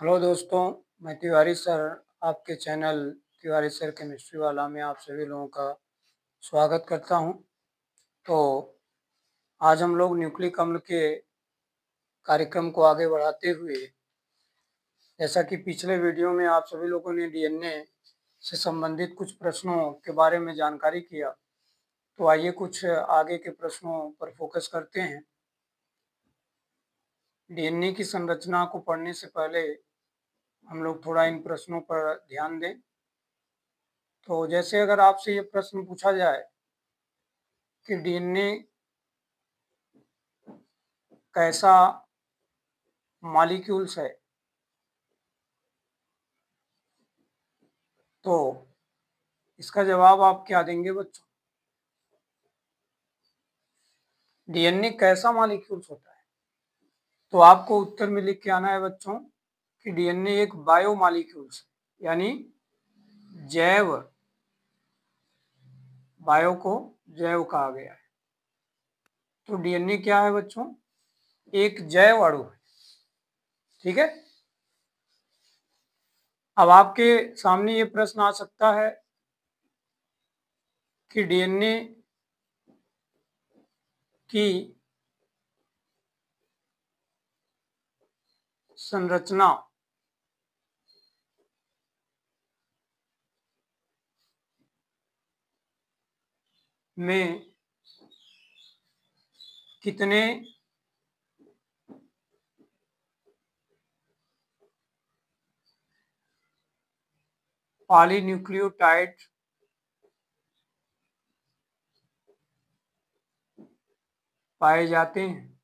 Hello दोस्तों, मैं Tiwari sir आपके चैनल तिवारी सर केमिस्ट्री वाला में आप सभी लोगों का स्वागत करता हूं। तो आज हम लोग न्यूक्लिक अम्ल के कार्यक्रम को आगे बढ़ाते हुए, जैसा कि पिछले वीडियो में आप सभी लोगों ने डीएनए से संबंधित कुछ प्रश्नों के बारे में जानकारी किया, तो आइए कुछ आगे के प्रश्नों पर फोकस करते हैं। डीएनए की संरचना को पढ़ने से पहले हम लोग थोड़ा इन प्रश्नों पर ध्यान दें। तो जैसे अगर आपसे ये प्रश्न पूछा जाए कि डीएनए कैसा मॉलिक्यूल्स है, तो इसका जवाब आप क्या देंगे बच्चों? डीएनए कैसा मॉलिक्यूल्स होता है, तो आपको उत्तर में लिख के आना है बच्चों कि डीएनए एक बायो मॉलिक्यूल्स यानी जैव, बायो को जैव कहा गया है। तो डीएनए क्या है बच्चों? एक जैव अणु है। ठीक है। अब आपके सामने ये प्रश्न आ सकता है कि डीएनए की संरचना में कितने पॉलीन्यूक्लियोटाइड पाए जाते हैं?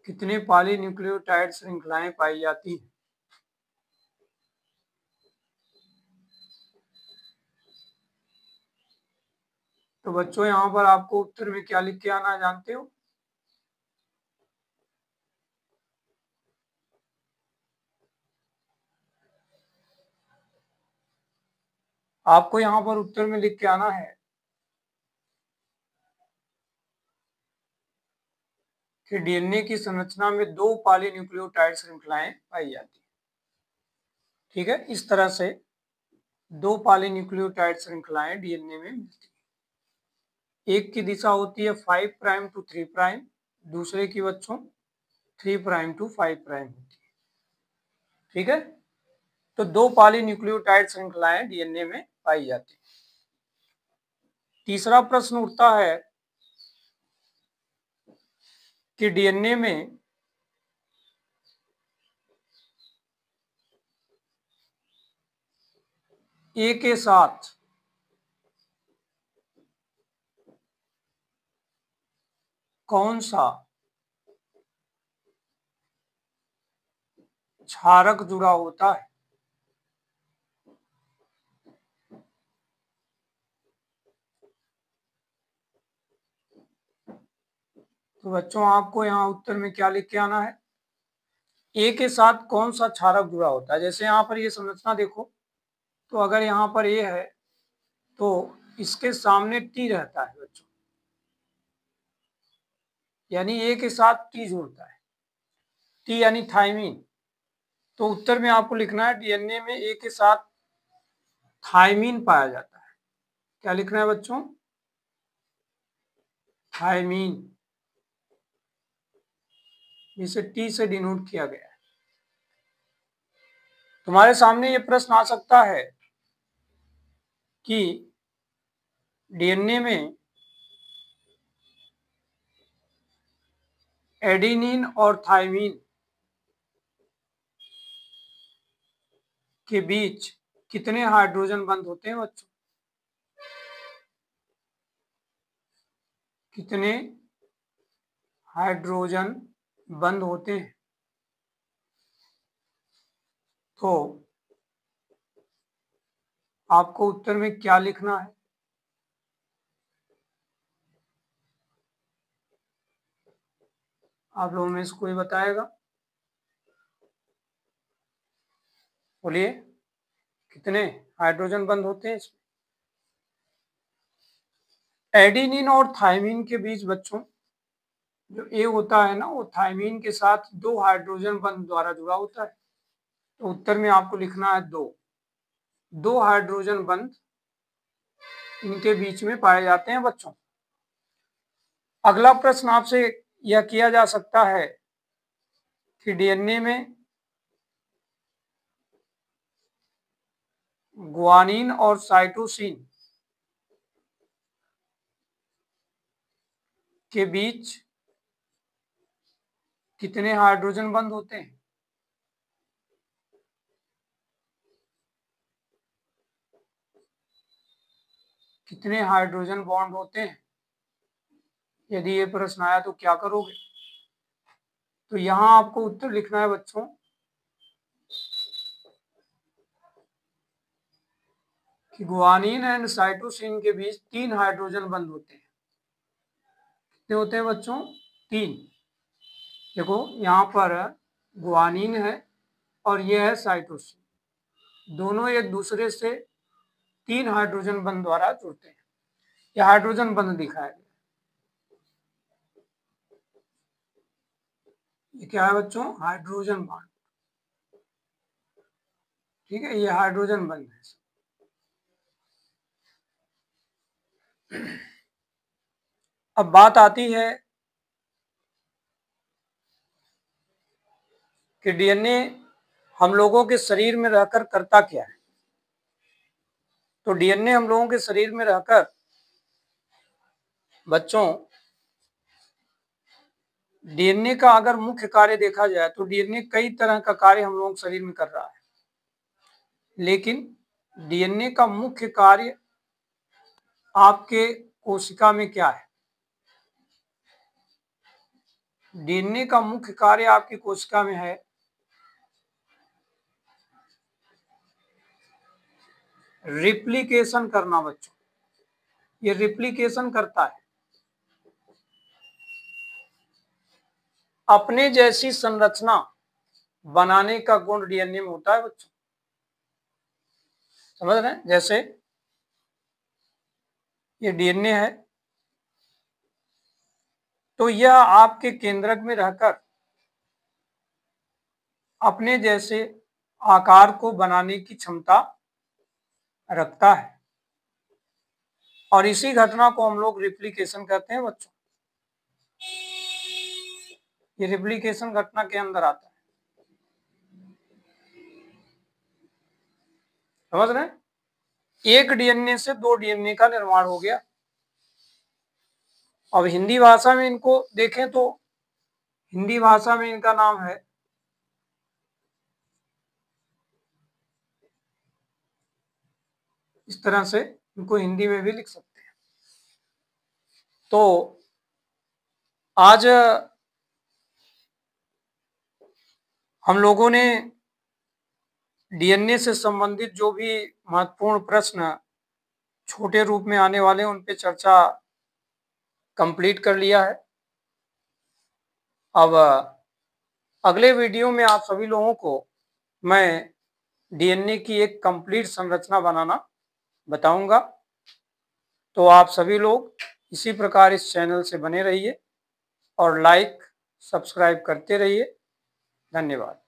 कितने पॉलीन्यूक्लियोटाइड श्रृंखलाएं पाई जाती हैं? तो बच्चों यहाँ पर आपको उत्तर में क्या लिख के आना जानते हो? आपको यहाँ पर उत्तर में लिख के आना है कि डीएनए की संरचना में 2 पॉलीन्यूक्लियोटाइड श्रृंखलाएं पाई जाती हैं। ठीक है। इस तरह से 2 पॉलीन्यूक्लियोटाइड श्रृंखलाएं डीएनए में मिलती हैं। एक की दिशा होती है 5 प्राइम टू 3 प्राइम, दूसरे की बच्चों 3 प्राइम टू 5 प्राइम होती है। ठीक है। तो 2 पॉलीन्यूक्लियोटाइड श्रृंखलाएं डीएनए में पाई जाती हैं। तीसरा प्रश्न उठता है कि डीएनए में ए के साथ कौन सा क्षारक जुड़ा होता है? तो बच्चों आपको यहाँ उत्तर में क्या लिख के आना है? ए के साथ कौन सा क्षारक जुड़ा होता है? जैसे यहाँ पर ये संरचना देखो, तो अगर यहाँ पर ए है तो इसके सामने टी रहता है बच्चों, यानी ए के साथ टी जुड़ता है। टी यानी थायमीन। तो उत्तर में आपको लिखना है डीएनए में ए के साथ थायमीन पाया जाता है। क्या लिखना है बच्चों? थायमीन, जिसे टी से डिनोट किया गया है। तुम्हारे सामने ये प्रश्न आ सकता है कि डीएनए में एडेनिन और थायमीन के बीच कितने हाइड्रोजन बंध होते हैं बच्चों? कितने हाइड्रोजन बंध होते हैं? तो आपको उत्तर में क्या लिखना है? आप लोगों में से कोई बताएगा? बोलिए, कितने हाइड्रोजन बंध होते हैं इसमें? एडेनिन और थायमीन के बीच बच्चों जो ए होता है ना, वो थायमीन के साथ 2 हाइड्रोजन बंध द्वारा जुड़ा होता है। तो उत्तर में आपको लिखना है 2 हाइड्रोजन बंध इनके बीच में पाए जाते हैं बच्चों। अगला प्रश्न आपसे यह किया जा सकता है कि डीएनए में ग्वानिन और साइटोसिन के बीच कितने हाइड्रोजन बंध होते हैं? कितने हाइड्रोजन बॉन्ड होते हैं? यदि ये प्रश्न आया तो क्या करोगे? तो यहां आपको उत्तर लिखना है बच्चों कि ग्वानिन एंड साइटोसिन के बीच 3 हाइड्रोजन बंध होते हैं। कितने होते हैं बच्चों? 3। देखो यहाँ पर ग्वानिन है और यह है साइटोसिन, दोनों एक दूसरे से 3 हाइड्रोजन बंध द्वारा जुड़ते हैं। यह हाइड्रोजन बंध दिखाया गया। ये क्या है बच्चों? Hydrogen bond. ठीक है, ये हाइड्रोजन बंध है। अब बात आती है कि डीएनए हम लोगों के शरीर में रहकर करता क्या है। तो डीएनए हम लोगों के शरीर में रहकर बच्चों, डीएनए का अगर मुख्य कार्य देखा जाए तो डीएनए कई तरह का कार्य हम लोगों के शरीर में कर रहा है, लेकिन डीएनए का मुख्य कार्य आपके कोशिका में क्या है? डीएनए का मुख्य कार्य आपकी कोशिका में है रिप्लिकेशन करना बच्चों। ये रिप्लिकेशन करता है, अपने जैसी संरचना बनाने का गुण डीएनए में होता है बच्चों। समझ रहे हैं? जैसे ये डीएनए है, तो यह आपके केंद्रक में रहकर अपने जैसे आकार को बनाने की क्षमता रखता है, और इसी घटना को हम लोग रिप्लिकेशन कहते हैं बच्चों। ये रिप्लिकेशन घटना के अंदर आता है। समझ रहे हैं? एक डीएनए से 2 डीएनए का निर्माण हो गया। अब हिंदी भाषा में इनको देखें तो हिंदी भाषा में इनका नाम है इस तरह से, इनको हिंदी में भी लिख सकते हैं। तो आज हम लोगों ने डीएनए से संबंधित जो भी महत्वपूर्ण प्रश्न छोटे रूप में आने वाले हैं उन पे चर्चा कंप्लीट कर लिया है। अब अगले वीडियो में आप सभी लोगों को मैं डीएनए की एक कंप्लीट संरचना बनाना बताऊंगा। तो आप सभी लोग इसी प्रकार इस चैनल से बने रहिए और लाइक सब्सक्राइब करते रहिए। धन्यवाद।